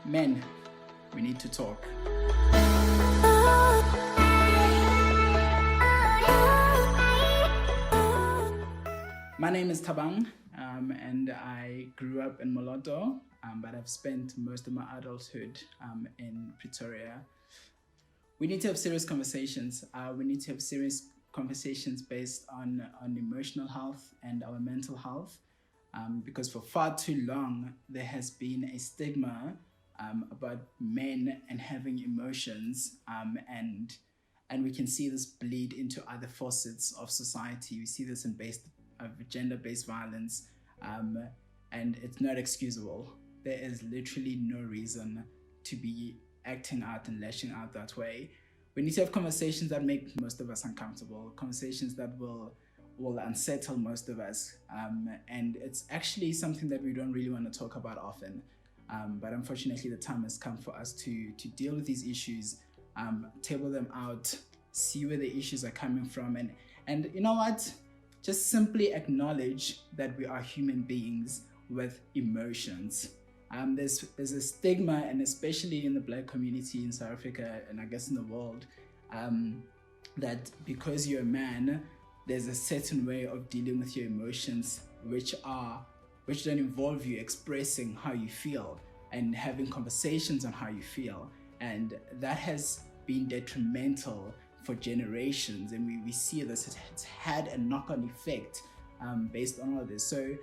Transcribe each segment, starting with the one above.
Men, we need to talk. My name is Tabang, and I grew up in Moloto, but I've spent most of my adulthood in Pretoria. We need to have serious conversations. We need to have serious conversations based on emotional health and our mental health, because for far too long, there has been a stigma about men and having emotions, and we can see this bleed into other facets of society. We see this in gender-based violence, and it's not excusable. There is literally no reason to be acting out and lashing out that way. We need to have conversations that make most of us uncomfortable, conversations that will unsettle most of us, and it's actually something that we don't really want to talk about often, but unfortunately the time has come for us to deal with these issues, table them out, see where the issues are coming from, and you know what? Just simply acknowledge that we are human beings with emotions. There's a stigma, and especially in the Black community in South Africa, and I guess in the world, that because you're a man, there's a certain way of dealing with your emotions which don't involve you expressing how you feel and having conversations on how you feel. And that has been detrimental for generations, and we see this. It's had a knock-on effect based on all this. So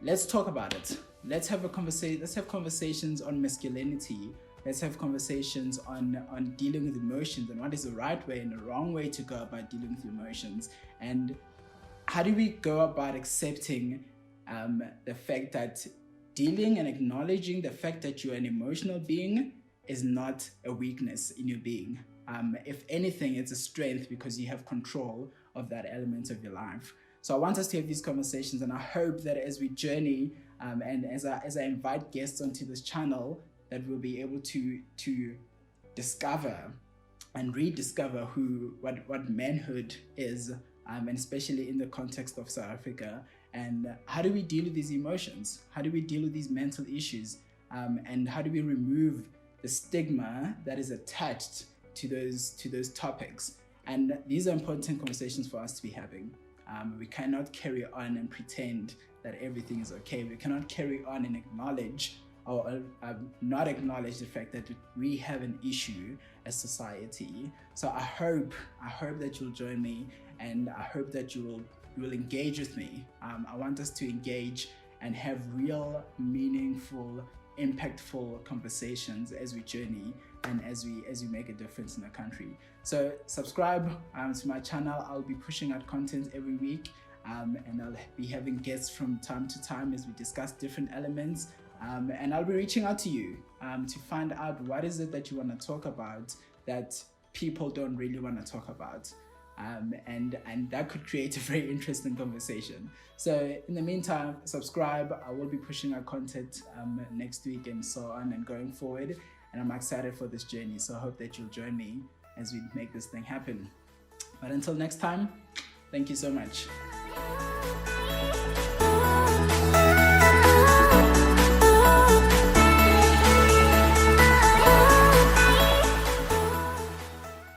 let's talk about it. Let's have conversations on masculinity. Let's have conversations on dealing with emotions, and what is the right way and the wrong way to go about dealing with emotions, and how do we go about accepting the fact that dealing and acknowledging the fact that you're an emotional being is not a weakness in your being. If anything, it's a strength because you have control of that element of your life. So I want us to have these conversations, and I hope that as we journey and as I invite guests onto this channel, that we'll be able to discover and rediscover what manhood is, and especially in the context of South Africa, and how do we deal with these emotions? How do we deal with these mental issues? And how do we remove the stigma that is attached to those topics? And these are important conversations for us to be having. We cannot carry on and pretend that everything is okay. We cannot carry on and acknowledge or not acknowledge the fact that we have an issue as society. So I hope that you'll join me, and I hope that you will engage with me. I want us to engage and have real, meaningful, impactful conversations as we journey and as we make a difference in the country. So subscribe to my channel. I'll be pushing out content every week, and I'll be having guests from time to time as we discuss different elements, and I'll be reaching out to you to find out what is it that you want to talk about that people don't really want to talk about, and that could create a very interesting conversation. So in the meantime, subscribe. I will be pushing out content next week and so on and going forward, and I'm excited for this journey. So I hope that you'll join me as we make this thing happen. But until next time, thank you so much.